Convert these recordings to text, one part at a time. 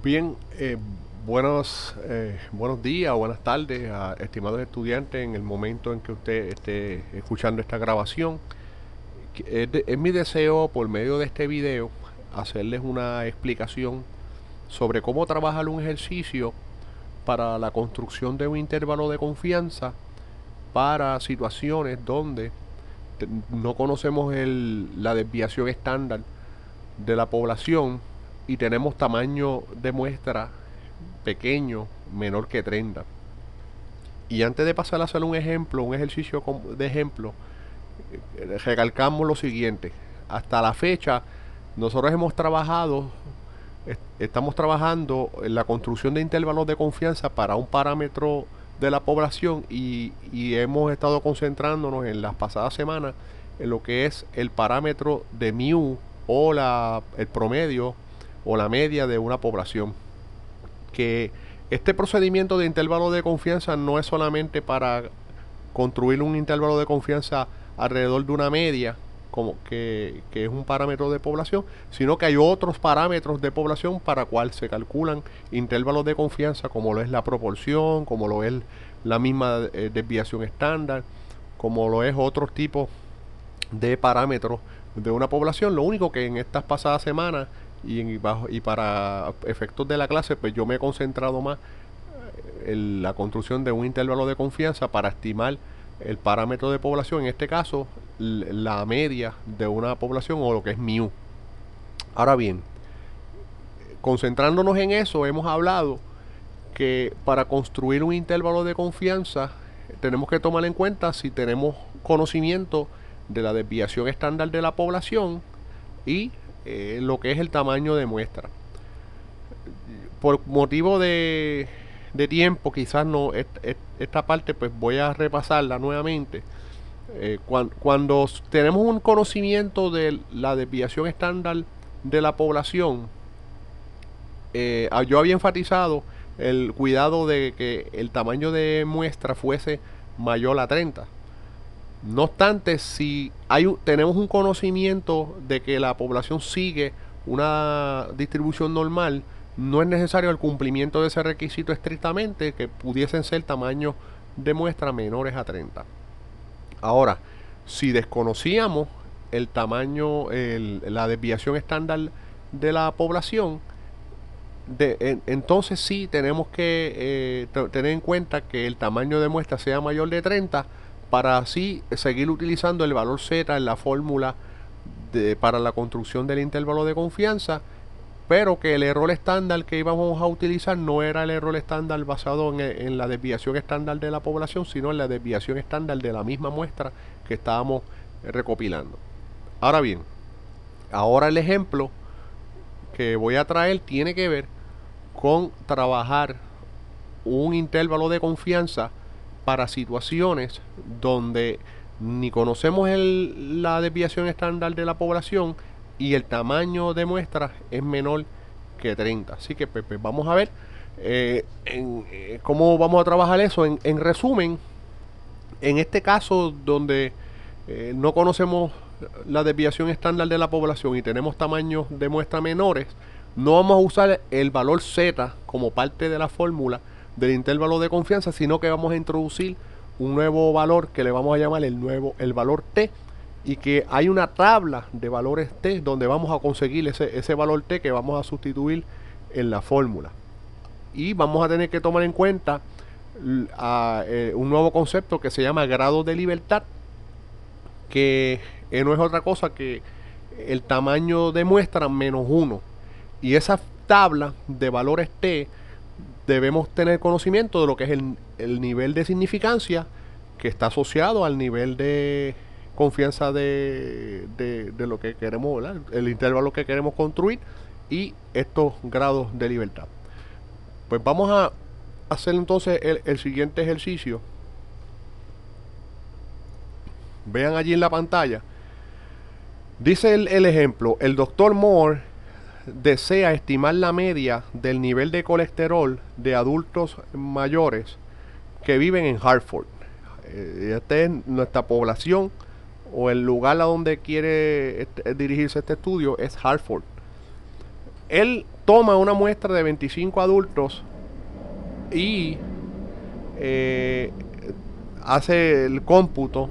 Bien, buenos días o buenas tardes, estimados estudiantes, en el momento en que usted esté escuchando esta grabación. Es mi deseo, por medio de este video, hacerles una explicación sobre cómo trabajar un ejercicio para la construcción de un intervalo de confianza para situaciones donde no conocemos la desviación estándar de la población y tenemos tamaño de muestra pequeño, menor que 30. Y antes de pasar a hacer un ejemplo, un ejercicio de ejemplo, recalcamos lo siguiente. Hasta la fecha, nosotros estamos trabajando en la construcción de intervalos de confianza para un parámetro de la población y hemos estado concentrándonos en las pasadas semanas en lo que es el parámetro de mu o el promedio o la media de una población. Que este procedimiento de intervalo de confianza no es solamente para construir un intervalo de confianza alrededor de una media, que es un parámetro de población, sino que hay otros parámetros de población para cual se calculan intervalos de confianza, como lo es la proporción, como lo es la misma desviación estándar, como lo es otros tipos de parámetros de una población. Lo único que en estas pasadas semanas y para efectos de la clase, pues yo me he concentrado más en la construcción de un intervalo de confianza para estimar el parámetro de población, en este caso la media de una población o lo que es mu. Ahora bien, concentrándonos en eso, hemos hablado que para construir un intervalo de confianza tenemos que tomar en cuenta si tenemos conocimiento de la desviación estándar de la población y lo que es el tamaño de muestra. Por motivo de tiempo, quizás no, esta parte pues voy a repasarla nuevamente. Cuando tenemos un conocimiento de la desviación estándar de la población, yo había enfatizado el cuidado de que el tamaño de muestra fuese mayor a 30. No obstante, si tenemos un conocimiento de que la población sigue una distribución normal, no es necesario el cumplimiento de ese requisito estrictamente, que pudiesen ser tamaños de muestra menores a 30. Ahora, si desconocíamos el tamaño, la desviación estándar de la población, entonces sí tenemos que tener en cuenta que el tamaño de muestra sea mayor de 30 para así seguir utilizando el valor Z en la fórmula para la construcción del intervalo de confianza, pero que el error estándar que íbamos a utilizar no era el error estándar basado en la desviación estándar de la población, sino en la desviación estándar de la misma muestra que estábamos recopilando. Ahora bien, ahora el ejemplo que voy a traer tiene que ver con trabajar un intervalo de confianza para situaciones donde ni conocemos la desviación estándar de la población y el tamaño de muestra es menor que 30. Así que pues, vamos a ver cómo vamos a trabajar eso. En resumen, en este caso donde no conocemos la desviación estándar de la población y tenemos tamaños de muestra menores, no vamos a usar el valor Z como parte de la fórmula del intervalo de confianza, sino que vamos a introducir un nuevo valor que le vamos a llamar el valor T, y que hay una tabla de valores T donde vamos a conseguir ese valor T que vamos a sustituir en la fórmula. Y vamos a tener que tomar en cuenta un nuevo concepto que se llama grado de libertad, que no es otra cosa que el tamaño de muestra menos 1. Y esa tabla de valores T debemos tener conocimiento de lo que es el nivel de significancia que está asociado al nivel de confianza de lo que queremos, ¿verdad? El intervalo que queremos construir y estos grados de libertad. Pues vamos a hacer entonces el siguiente ejercicio. Vean allí en la pantalla. Dice el ejemplo: el doctor Moore desea estimar la media del nivel de colesterol de adultos mayores que viven en Hartford. Esta es nuestra población, o el lugar a donde quiere dirigirse este estudio es Hartford. Él toma una muestra de 25 adultos y hace el cómputo,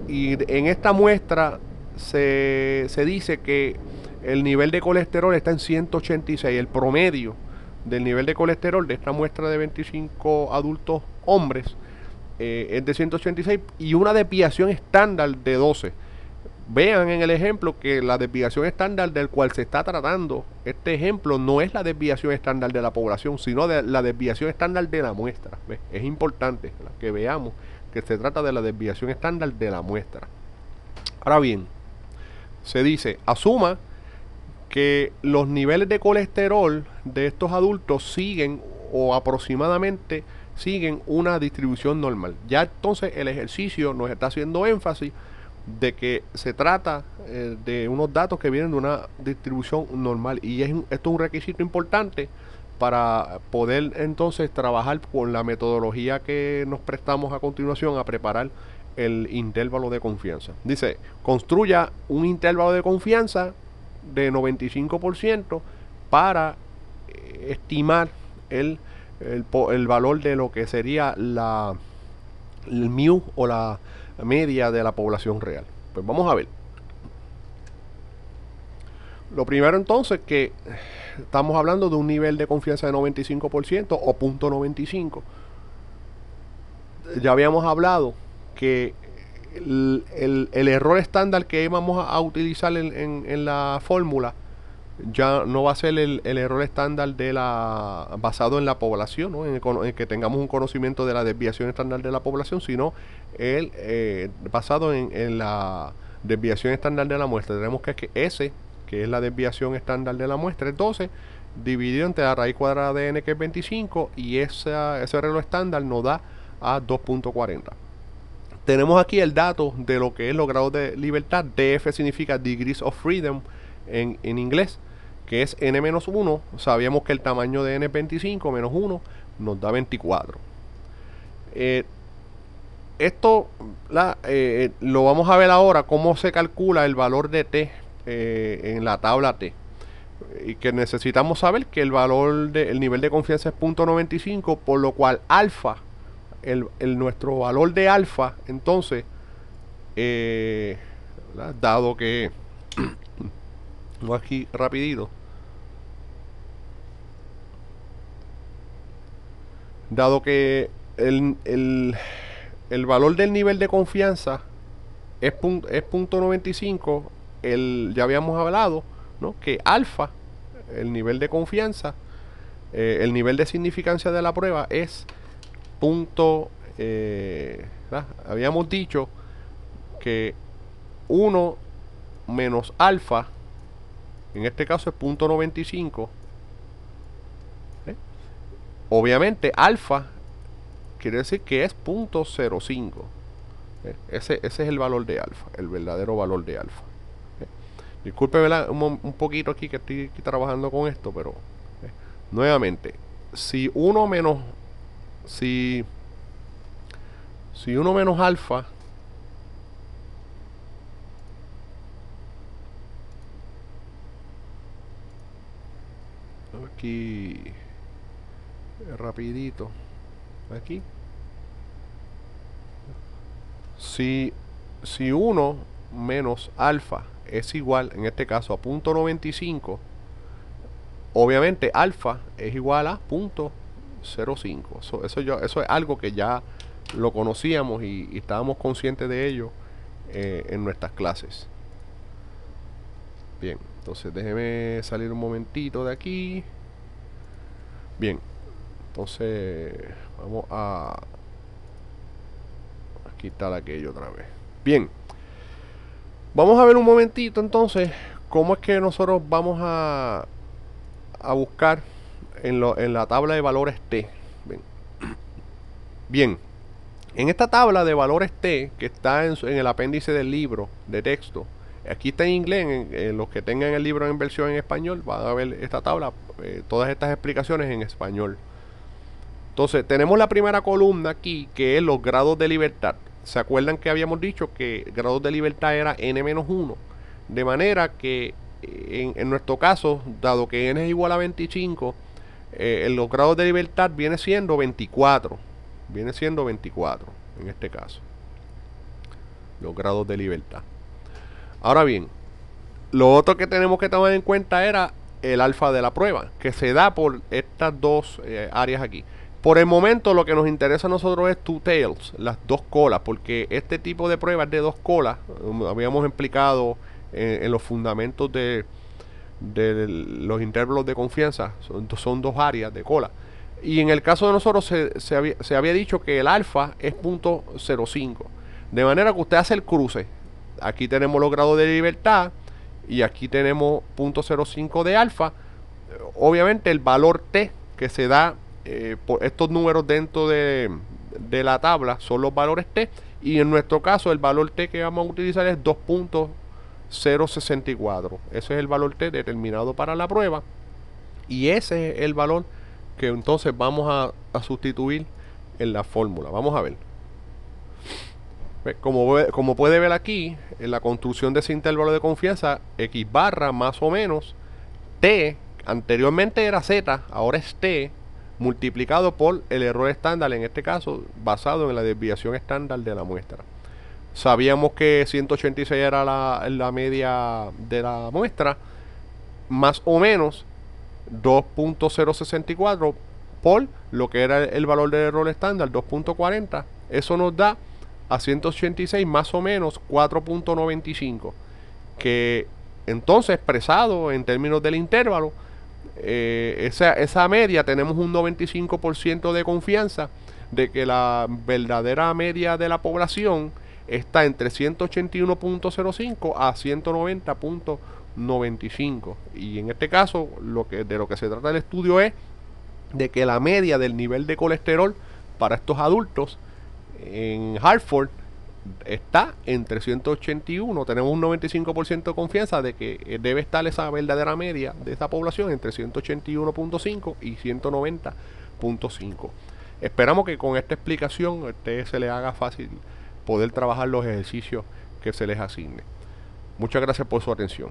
y en esta muestra se dice que el nivel de colesterol está en 186. El promedio del nivel de colesterol de esta muestra de 25 adultos hombres es de 186 y una desviación estándar de 12. Vean en el ejemplo que la desviación estándar del cual se está tratando este ejemplo no es la desviación estándar de la población, sino de la desviación estándar de la muestra. ¿Ves? Es importante que veamos que se trata de la desviación estándar de la muestra. Ahora bien, se dice, asuma que los niveles de colesterol de estos adultos siguen o aproximadamente siguen una distribución normal. Ya entonces el ejercicio nos está haciendo énfasis de que se trata de unos datos que vienen de una distribución normal, y esto es un requisito importante para poder entonces trabajar con la metodología que nos prestamos a continuación a preparar el intervalo de confianza. Dice, construya un intervalo de confianza de 95% para estimar el valor de lo que sería el mu o la media de la población real. Pues vamos a ver. Lo primero entonces, que estamos hablando de un nivel de confianza de 95% o punto 95. Ya habíamos hablado que el error estándar que vamos a utilizar en la fórmula ya no va a ser el error estándar basado en la población, ¿no? en que tengamos un conocimiento de la desviación estándar de la población, sino basado en la desviación estándar de la muestra. Tenemos que S, que es la desviación estándar de la muestra, es 12 dividido entre la raíz cuadrada de n, que es 25, y ese reloj estándar nos da a 2.40. Tenemos aquí el dato de lo que es los grados de libertad. DF significa Degrees of Freedom en inglés, que es n-1. Sabíamos que el tamaño de n es 25, menos 1 nos da 24. Esto lo vamos a ver ahora, cómo se calcula el valor de T en la tabla T. Y que necesitamos saber que el valor el nivel de confianza es 0.95, por lo cual alfa, nuestro valor de alfa, entonces, dado que aquí rapidito, dado que el valor del nivel de confianza es 0.95, ya habíamos hablado, ¿no?, que alfa, el nivel de confianza, el nivel de significancia de la prueba es habíamos dicho que 1 menos alfa, en este caso es 0.95. Obviamente alfa quiere decir que es 0.05. Ese es el valor de alfa, el verdadero valor de alfa. Disculpe, ¿verdad?, un poquito aquí que estoy trabajando con esto, pero nuevamente, si 1 menos alfa aquí rapidito, aquí, si 1 menos alfa es igual, en este caso, a 0.95, obviamente alfa es igual a 0.05. Eso es algo que ya lo conocíamos y estábamos conscientes de ello en nuestras clases. Bien, entonces déjeme salir un momentito de aquí. Bien, entonces vamos a quitar aquello otra vez. Bien, vamos a ver un momentito entonces cómo es que nosotros vamos a buscar en la tabla de valores T. Bien, en esta tabla de valores T, que está en el apéndice del libro de texto, aquí está en inglés, en los que tengan el libro en versión en español, van a ver esta tabla, todas estas explicaciones en español. Entonces, tenemos la primera columna aquí, que es los grados de libertad. ¿Se acuerdan que habíamos dicho que grados de libertad era n-1? De manera que en nuestro caso, dado que n es igual a 25, los grados de libertad viene siendo 24. Viene siendo 24 en este caso. Los grados de libertad. Ahora bien, lo otro que tenemos que tomar en cuenta era el alfa de la prueba, que se da por estas dos áreas aquí. Por el momento lo que nos interesa a nosotros es two tails, las dos colas, porque este tipo de pruebas de dos colas, habíamos explicado en los fundamentos de los intervalos de confianza, son dos áreas de cola. Y en el caso de nosotros se había dicho que el alfa es 0.05. De manera que usted hace el cruce. Aquí tenemos los grados de libertad y aquí tenemos 0.05 de alfa. Obviamente el valor T que se da por estos números dentro de la tabla son los valores T. Y en nuestro caso el valor T que vamos a utilizar es 2.064. Ese es el valor T determinado para la prueba. Y ese es el valor que entonces vamos a sustituir en la fórmula. Vamos a ver. Como puede ver aquí, en la construcción de ese intervalo de confianza, X barra más o menos T, anteriormente era Z, ahora es T, multiplicado por el error estándar, en este caso basado en la desviación estándar de la muestra. Sabíamos que 186 era la media de la muestra, más o menos 2.064 por lo que era el valor del error estándar, 2.40. Eso nos da a 186 más o menos 4.95, que entonces expresado en términos del intervalo, esa media tenemos un 95% de confianza de que la verdadera media de la población está entre 181.05 a 190.95. Y en este caso de lo que se trata el estudio es de que la media del nivel de colesterol para estos adultos en Hartford está entre 181. Tenemos un 95% de confianza de que debe estar esa verdadera media de esa población entre 181.5 y 190.5. Esperamos que con esta explicación a ustedes se les haga fácil poder trabajar los ejercicios que se les asigne. Muchas gracias por su atención.